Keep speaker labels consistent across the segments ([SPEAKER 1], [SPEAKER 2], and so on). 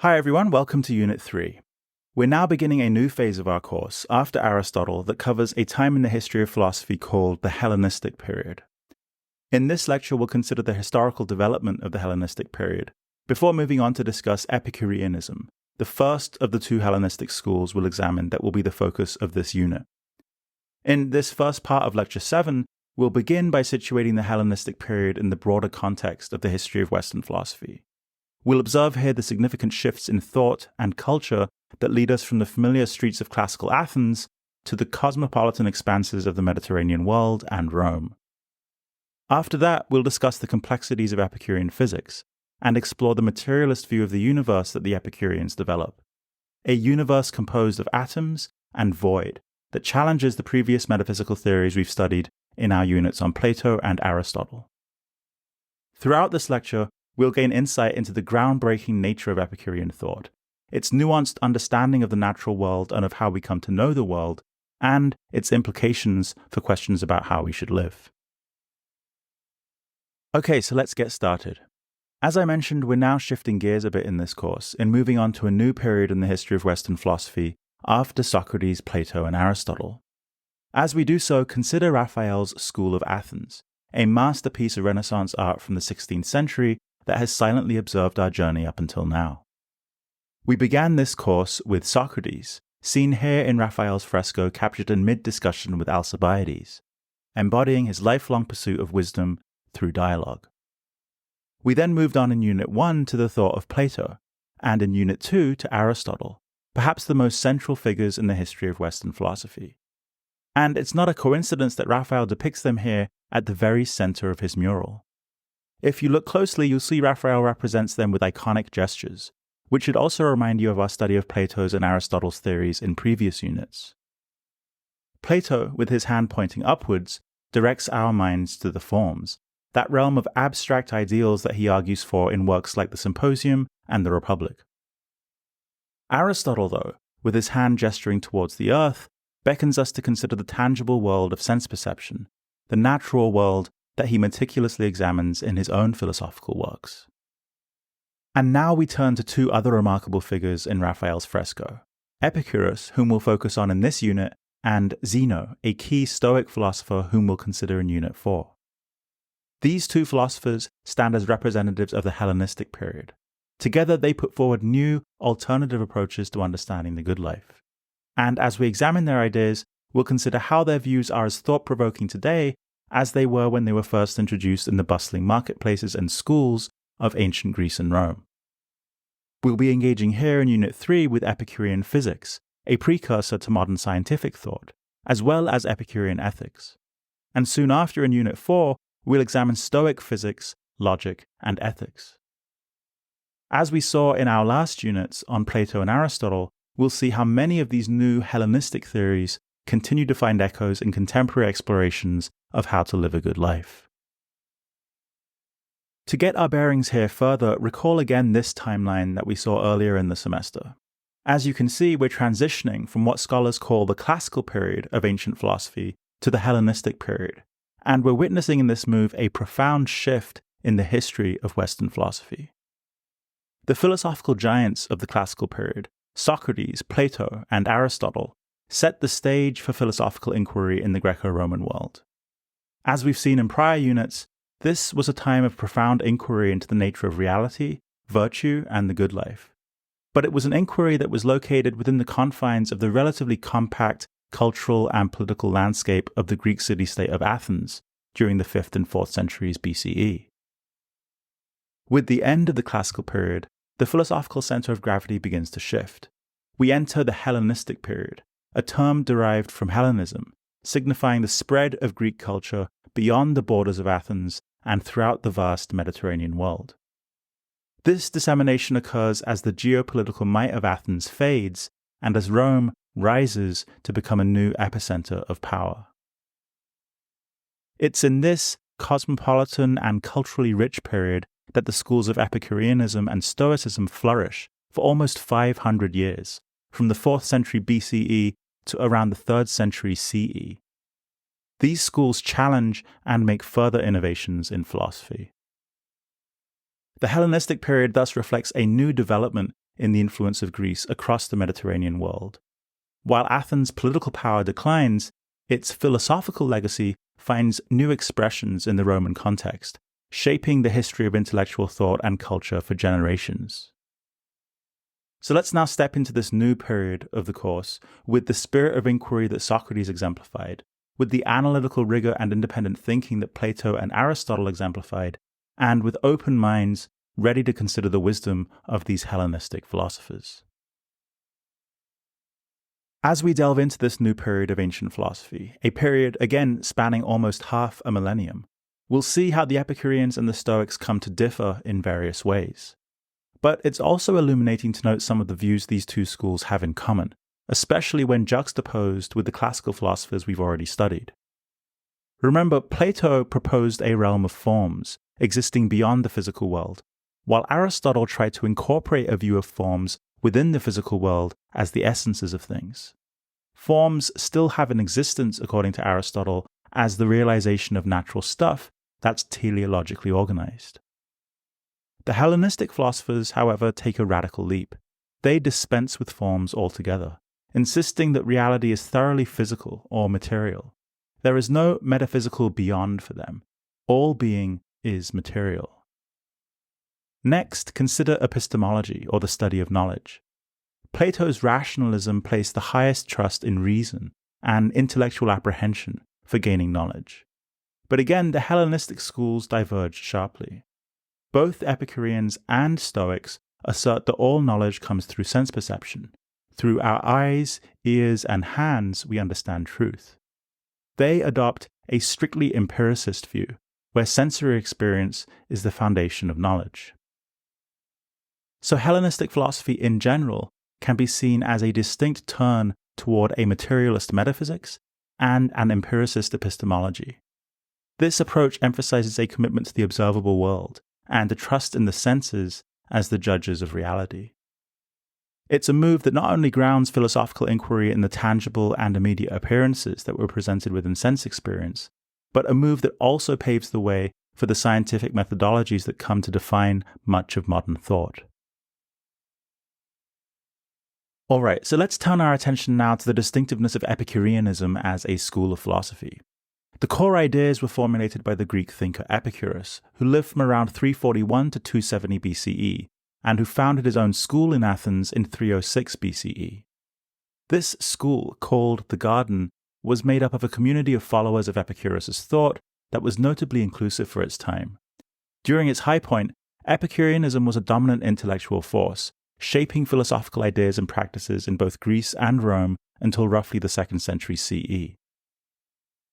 [SPEAKER 1] Hi everyone, welcome to Unit 3. We're now beginning a new phase of our course after Aristotle that covers a time in the history of philosophy called the Hellenistic period. In this lecture, we'll consider the historical development of the Hellenistic period, before moving on to discuss Epicureanism, the first of the two Hellenistic schools we'll examine that will be the focus of this unit. In this first part of Lecture 7, we'll begin by situating the Hellenistic period in the broader context of the history of Western philosophy. We'll observe here the significant shifts in thought and culture that lead us from the familiar streets of classical Athens to the cosmopolitan expanses of the Mediterranean world and Rome. After that, we'll discuss the complexities of Epicurean physics and explore the materialist view of the universe that the Epicureans develop, a universe composed of atoms and void that challenges the previous metaphysical theories we've studied in our units on Plato and Aristotle. Throughout this lecture, we'll gain insight into the groundbreaking nature of Epicurean thought, its nuanced understanding of the natural world and of how we come to know the world, and its implications for questions about how we should live. Okay, so let's get started. As I mentioned, we're now shifting gears a bit in this course and moving on to a new period in the history of Western philosophy after Socrates, Plato, and Aristotle. As we do so, consider Raphael's School of Athens, a masterpiece of Renaissance art from the 16th century that has silently observed our journey up until now. We began this course with Socrates, seen here in Raphael's fresco captured in mid-discussion with Alcibiades, embodying his lifelong pursuit of wisdom through dialogue. We then moved on in Unit 1 to the thought of Plato, and in Unit 2 to Aristotle, perhaps the most central figures in the history of Western philosophy. And it's not a coincidence that Raphael depicts them here at the very center of his mural. If you look closely, you'll see Raphael represents them with iconic gestures, which should also remind you of our study of Plato's and Aristotle's theories in previous units. Plato, with his hand pointing upwards, directs our minds to the forms, that realm of abstract ideals that he argues for in works like the Symposium and the Republic. Aristotle, though, with his hand gesturing towards the earth, beckons us to consider the tangible world of sense perception, the natural world that he meticulously examines in his own philosophical works. And now we turn to two other remarkable figures in Raphael's fresco, Epicurus, whom we'll focus on in this unit, and Zeno, a key Stoic philosopher whom we'll consider in Unit 4. These two philosophers stand as representatives of the Hellenistic period. Together they put forward new, alternative approaches to understanding the good life. And as we examine their ideas, we'll consider how their views are as thought-provoking today as they were when they were first introduced in the bustling marketplaces and schools of ancient Greece and Rome. We'll be engaging here in Unit 3 with Epicurean physics, a precursor to modern scientific thought, as well as Epicurean ethics. And soon after in Unit 4, we'll examine Stoic physics, logic, and ethics. As we saw in our last units on Plato and Aristotle, we'll see how many of these new Hellenistic theories continue to find echoes in contemporary explorations of how to live a good life. To get our bearings here further, recall again this timeline that we saw earlier in the semester. As you can see, we're transitioning from what scholars call the classical period of ancient philosophy to the Hellenistic period, and we're witnessing in this move a profound shift in the history of Western philosophy. The philosophical giants of the classical period, Socrates, Plato, and Aristotle, set the stage for philosophical inquiry in the Greco-Roman world. As we've seen in prior units, this was a time of profound inquiry into the nature of reality, virtue, and the good life. But it was an inquiry that was located within the confines of the relatively compact cultural and political landscape of the Greek city-state of Athens during the 5th and 4th centuries BCE. With the end of the classical period, the philosophical center of gravity begins to shift. We enter the Hellenistic period, a term derived from Hellenism, signifying the spread of Greek culture beyond the borders of Athens and throughout the vast Mediterranean world. This dissemination occurs as the geopolitical might of Athens fades and as Rome rises to become a new epicenter of power. It's in this cosmopolitan and culturally rich period that the schools of Epicureanism and Stoicism flourish for almost 500 years, from the 4th century BCE to around the 3rd century CE. These schools challenge and make further innovations in philosophy. The Hellenistic period thus reflects a new development in the influence of Greece across the Mediterranean world. While Athens' political power declines, its philosophical legacy finds new expressions in the Roman context, shaping the history of intellectual thought and culture for generations. So let's now step into this new period of the course with the spirit of inquiry that Socrates exemplified, with the analytical rigor and independent thinking that Plato and Aristotle exemplified, and with open minds ready to consider the wisdom of these Hellenistic philosophers. As we delve into this new period of ancient philosophy, a period again spanning almost half a millennium, we'll see how the Epicureans and the Stoics come to differ in various ways. But it's also illuminating to note some of the views these two schools have in common, especially when juxtaposed with the classical philosophers we've already studied. Remember, Plato proposed a realm of forms existing beyond the physical world, while Aristotle tried to incorporate a view of forms within the physical world as the essences of things. Forms still have an existence, according to Aristotle, as the realization of natural stuff that's teleologically organized. The Hellenistic philosophers, however, take a radical leap. They dispense with forms altogether, insisting that reality is thoroughly physical or material. There is no metaphysical beyond for them. All being is material. Next, consider epistemology, or the study of knowledge. Plato's rationalism placed the highest trust in reason and intellectual apprehension for gaining knowledge. But again, the Hellenistic schools diverged sharply. Both Epicureans and Stoics assert that all knowledge comes through sense perception. Through our eyes, ears, and hands, we understand truth. They adopt a strictly empiricist view, where sensory experience is the foundation of knowledge. So Hellenistic philosophy in general can be seen as a distinct turn toward a materialist metaphysics and an empiricist epistemology. This approach emphasizes a commitment to the observable world and a trust in the senses as the judges of reality. It's a move that not only grounds philosophical inquiry in the tangible and immediate appearances that we're presented with in sense experience, but a move that also paves the way for the scientific methodologies that come to define much of modern thought. Alright, so let's turn our attention now to the distinctiveness of Epicureanism as a school of philosophy. The core ideas were formulated by the Greek thinker Epicurus, who lived from around 341 to 270 BCE, and who founded his own school in Athens in 306 BCE. This school, called the Garden, was made up of a community of followers of Epicurus' thought that was notably inclusive for its time. During its high point, Epicureanism was a dominant intellectual force, shaping philosophical ideas and practices in both Greece and Rome until roughly the 2nd century CE.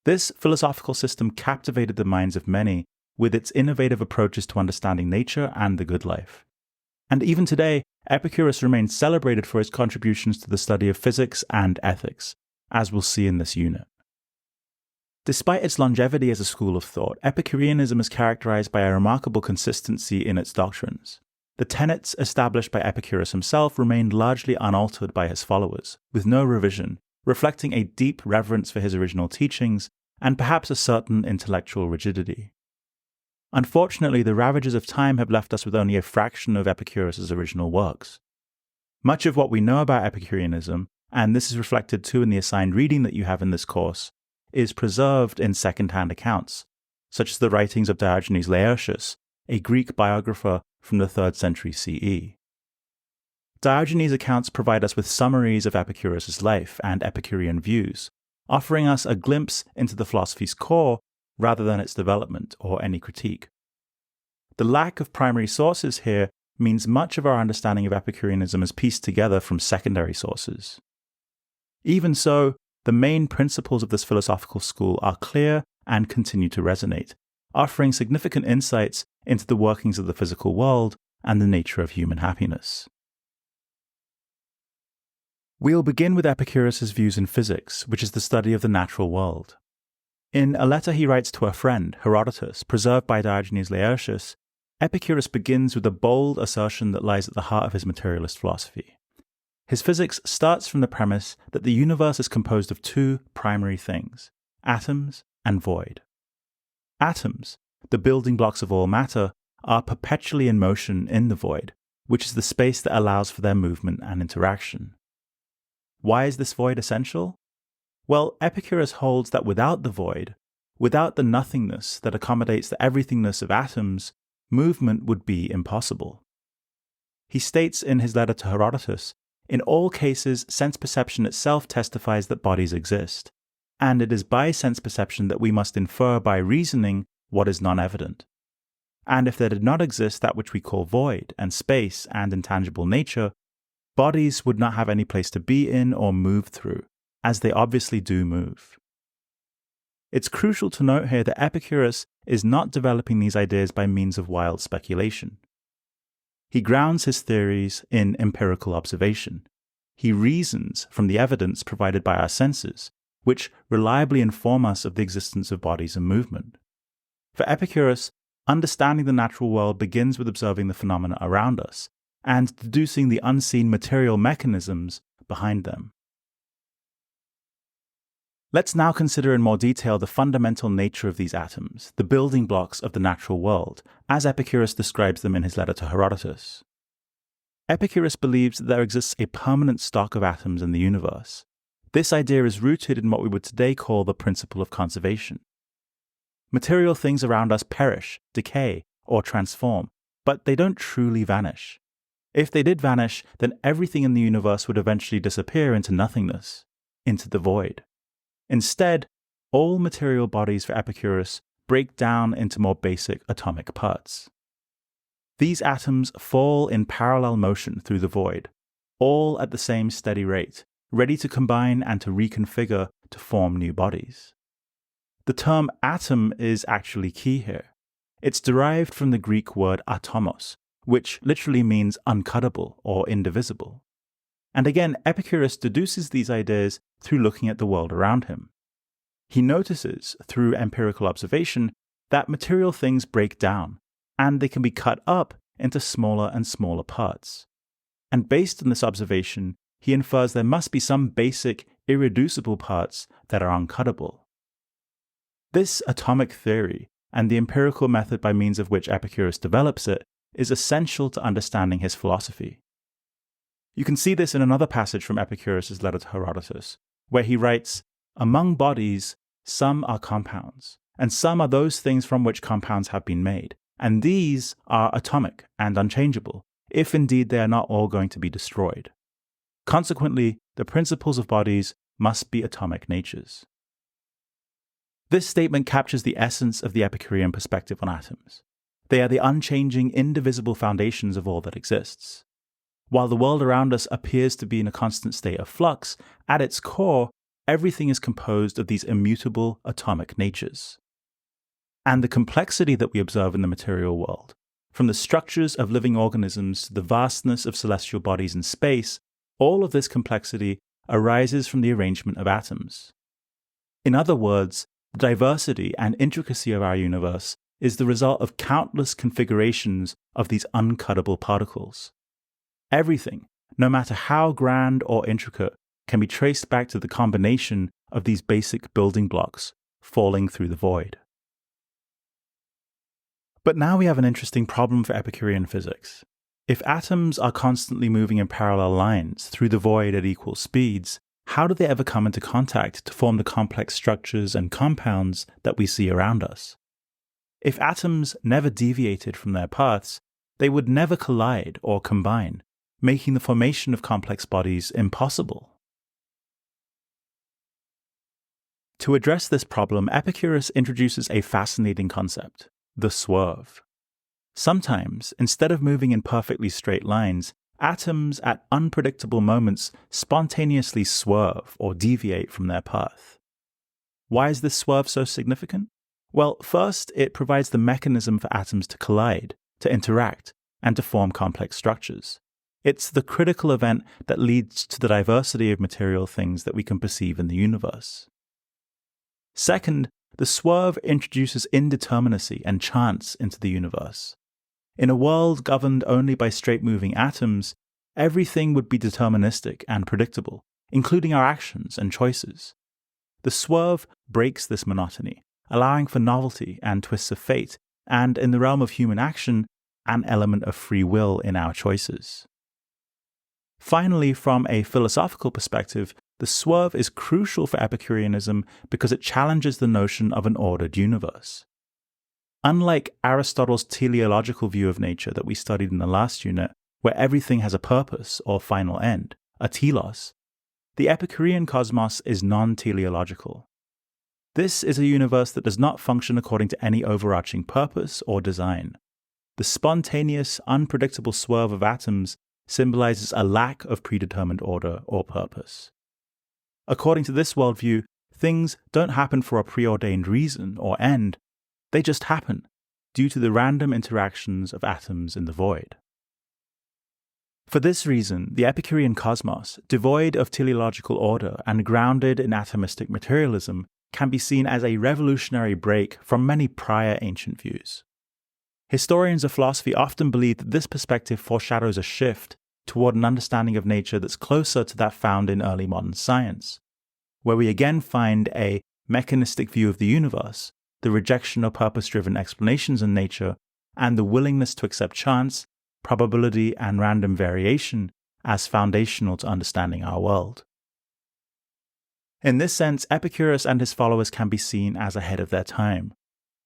[SPEAKER 1] This philosophical system captivated the minds of many with its innovative approaches to understanding nature and the good life. And even today, Epicurus remains celebrated for his contributions to the study of physics and ethics, as we'll see in this unit. Despite its longevity as a school of thought, Epicureanism is characterized by a remarkable consistency in its doctrines. The tenets established by Epicurus himself remained largely unaltered by his followers, with no revision, reflecting a deep reverence for his original teachings and perhaps a certain intellectual rigidity. Unfortunately, the ravages of time have left us with only a fraction of Epicurus' original works. Much of what we know about Epicureanism, and this is reflected too in the assigned reading that you have in this course, is preserved in second-hand accounts, such as the writings of Diogenes Laertius, a Greek biographer from the 3rd century CE. Diogenes' accounts provide us with summaries of Epicurus' life and Epicurean views, offering us a glimpse into the philosophy's core rather than its development or any critique. The lack of primary sources here means much of our understanding of Epicureanism is pieced together from secondary sources. Even so, the main principles of this philosophical school are clear and continue to resonate, offering significant insights into the workings of the physical world and the nature of human happiness. We'll begin with Epicurus' views in physics, which is the study of the natural world. In a letter he writes to a friend, Herodotus, preserved by Diogenes Laertius, Epicurus begins with a bold assertion that lies at the heart of his materialist philosophy. His physics starts from the premise that the universe is composed of two primary things, atoms and void. Atoms, the building blocks of all matter, are perpetually in motion in the void, which is the space that allows for their movement and interaction. Why is this void essential? Well, Epicurus holds that without the void, without the nothingness that accommodates the everythingness of atoms, movement would be impossible. He states in his letter to Herodotus, "In all cases, sense perception itself testifies that bodies exist, and it is by sense perception that we must infer by reasoning what is non-evident. And if there did not exist that which we call void, and space, and intangible nature, bodies would not have any place to be in or move through, as they obviously do move." It's crucial to note here that Epicurus is not developing these ideas by means of wild speculation. He grounds his theories in empirical observation. He reasons from the evidence provided by our senses, which reliably inform us of the existence of bodies and movement. For Epicurus, understanding the natural world begins with observing the phenomena around us and deducing the unseen material mechanisms behind them. Let's now consider in more detail the fundamental nature of these atoms, the building blocks of the natural world, as Epicurus describes them in his letter to Herodotus. Epicurus believes that there exists a permanent stock of atoms in the universe. This idea is rooted in what we would today call the principle of conservation. Material things around us perish, decay, or transform, but they don't truly vanish. If they did vanish, then everything in the universe would eventually disappear into nothingness, into the void. Instead, all material bodies for Epicurus break down into more basic atomic parts. These atoms fall in parallel motion through the void, all at the same steady rate, ready to combine and to reconfigure to form new bodies. The term atom is actually key here. It's derived from the Greek word atomos, which literally means uncuttable or indivisible. And again, Epicurus deduces these ideas through looking at the world around him. He notices, through empirical observation, that material things break down, and they can be cut up into smaller and smaller parts. And based on this observation, he infers there must be some basic, irreducible parts that are uncuttable. This atomic theory, and the empirical method by means of which Epicurus develops it, is essential to understanding his philosophy. You can see this in another passage from Epicurus' letter to Herodotus, where he writes, "Among bodies, some are compounds, and some are those things from which compounds have been made, and these are atomic and unchangeable, if indeed they are not all going to be destroyed. Consequently, the principles of bodies must be atomic natures." This statement captures the essence of the Epicurean perspective on atoms. They are the unchanging, indivisible foundations of all that exists. While the world around us appears to be in a constant state of flux, at its core, everything is composed of these immutable atomic natures. And the complexity that we observe in the material world, from the structures of living organisms to the vastness of celestial bodies in space, all of this complexity arises from the arrangement of atoms. In other words, the diversity and intricacy of our universe is the result of countless configurations of these uncuttable particles. Everything, no matter how grand or intricate, can be traced back to the combination of these basic building blocks falling through the void. But now we have an interesting problem for Epicurean physics. If atoms are constantly moving in parallel lines through the void at equal speeds, how do they ever come into contact to form the complex structures and compounds that we see around us? If atoms never deviated from their paths, they would never collide or combine, making the formation of complex bodies impossible. To address this problem, Epicurus introduces a fascinating concept, the swerve. Sometimes, instead of moving in perfectly straight lines, atoms at unpredictable moments spontaneously swerve or deviate from their path. Why is this swerve so significant? Well, first, it provides the mechanism for atoms to collide, to interact, and to form complex structures. It's the critical event that leads to the diversity of material things that we can perceive in the universe. Second, the swerve introduces indeterminacy and chance into the universe. In a world governed only by straight-moving atoms, everything would be deterministic and predictable, including our actions and choices. The swerve breaks this monotony, allowing for novelty and twists of fate, and in the realm of human action, an element of free will in our choices. Finally, from a philosophical perspective, the swerve is crucial for Epicureanism because it challenges the notion of an ordered universe. Unlike Aristotle's teleological view of nature that we studied in the last unit, where everything has a purpose or final end, a telos, the Epicurean cosmos is non-teleological. This is a universe that does not function according to any overarching purpose or design. The spontaneous, unpredictable swerve of atoms symbolizes a lack of predetermined order or purpose. According to this worldview, things don't happen for a preordained reason or end, they just happen, due to the random interactions of atoms in the void. For this reason, the Epicurean cosmos, devoid of teleological order and grounded in atomistic materialism, can be seen as a revolutionary break from many prior ancient views. Historians of philosophy often believe that this perspective foreshadows a shift toward an understanding of nature that's closer to that found in early modern science, where we again find a mechanistic view of the universe, the rejection of purpose-driven explanations in nature, and the willingness to accept chance, probability, and random variation as foundational to understanding our world. In this sense, Epicurus and his followers can be seen as ahead of their time,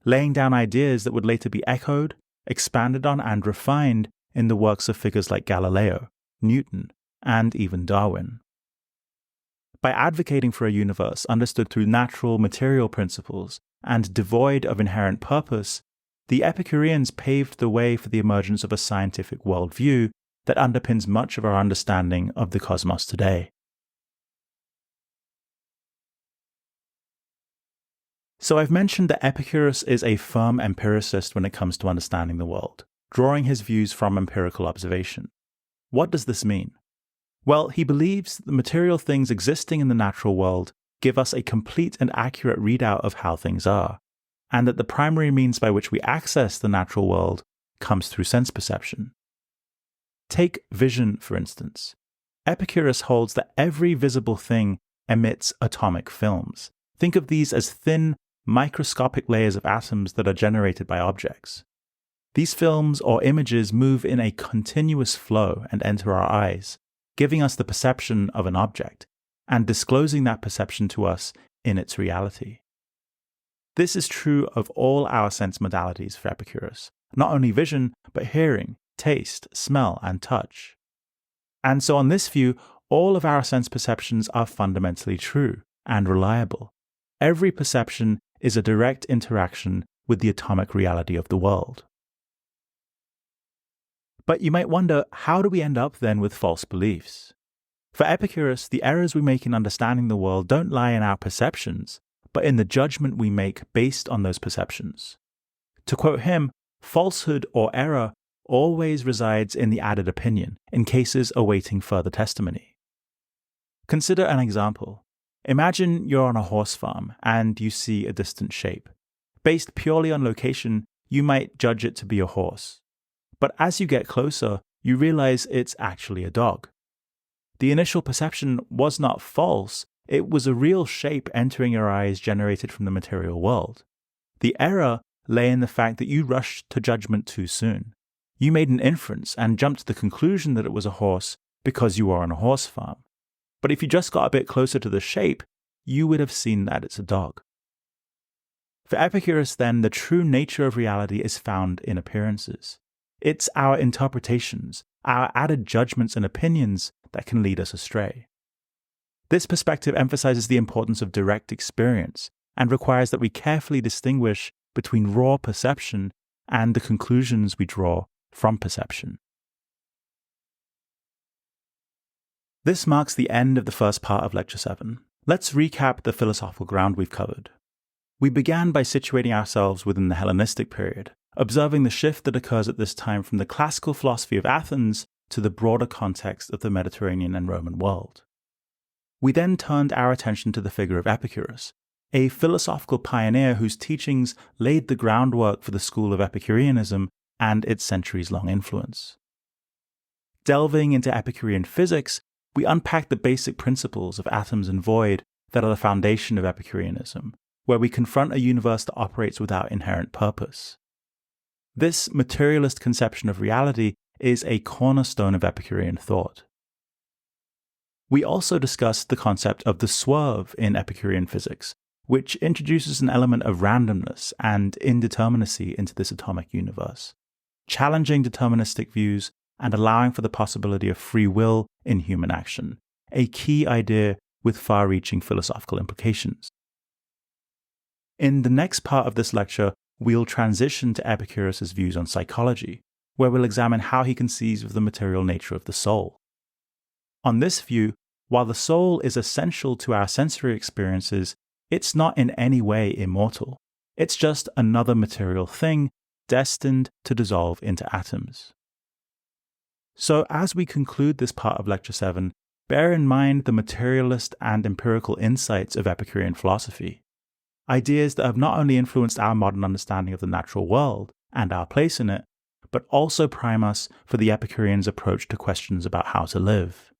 [SPEAKER 1] laying down ideas that would later be echoed, expanded on, and refined in the works of figures like Galileo, Newton, and even Darwin. By advocating for a universe understood through natural material principles and devoid of inherent purpose, the Epicureans paved the way for the emergence of a scientific worldview that underpins much of our understanding of the cosmos today. So I've mentioned that Epicurus is a firm empiricist when it comes to understanding the world, drawing his views from empirical observation. What does this mean? Well, he believes that the material things existing in the natural world give us a complete and accurate readout of how things are, and that the primary means by which we access the natural world comes through sense perception. Take vision, for instance. Epicurus holds that every visible thing emits atomic films. Think of these as thin, microscopic layers of atoms that are generated by objects. These films or images move in a continuous flow and enter our eyes, giving us the perception of an object, and disclosing that perception to us in its reality. This is true of all our sense modalities for Epicurus, not only vision, but hearing, taste, smell, and touch. And so on this view, all of our sense perceptions are fundamentally true and reliable. Every perception is a direct interaction with the atomic reality of the world. But you might wonder, how do we end up then with false beliefs? For Epicurus, the errors we make in understanding the world don't lie in our perceptions, but in the judgment we make based on those perceptions. To quote him, falsehood or error always resides in the added opinion, in cases awaiting further testimony. Consider an example. Imagine you're on a horse farm and you see a distant shape. Based purely on location, you might judge it to be a horse. But as you get closer, you realize it's actually a dog. The initial perception was not false, it was a real shape entering your eyes generated from the material world. The error lay in the fact that you rushed to judgment too soon. You made an inference and jumped to the conclusion that it was a horse because you are on a horse farm. But if you just got a bit closer to the shape, you would have seen that it's a dog. For Epicurus, then, the true nature of reality is found in appearances. It's our interpretations, our added judgments and opinions that can lead us astray. This perspective emphasizes the importance of direct experience and requires that we carefully distinguish between raw perception and the conclusions we draw from perception. This marks the end of the first part of Lecture 7. Let's recap the philosophical ground we've covered. We began by situating ourselves within the Hellenistic period, observing the shift that occurs at this time from the classical philosophy of Athens to the broader context of the Mediterranean and Roman world. We then turned our attention to the figure of Epicurus, a philosophical pioneer whose teachings laid the groundwork for the school of Epicureanism and its centuries-long influence. Delving into Epicurean physics, we unpack the basic principles of atoms and void that are the foundation of Epicureanism, where we confront a universe that operates without inherent purpose. This materialist conception of reality is a cornerstone of Epicurean thought. We also discussed the concept of the swerve in Epicurean physics, which introduces an element of randomness and indeterminacy into this atomic universe, challenging deterministic views and allowing for the possibility of free will in human action, a key idea with far-reaching philosophical implications. In the next part of this lecture, we'll transition to Epicurus' views on psychology, where we'll examine how he conceives of the material nature of the soul. On this view, while the soul is essential to our sensory experiences, it's not in any way immortal. It's just another material thing destined to dissolve into atoms. So as we conclude this part of Lecture 7, bear in mind the materialist and empirical insights of Epicurean philosophy, ideas that have not only influenced our modern understanding of the natural world and our place in it, but also prime us for the Epicureans' approach to questions about how to live.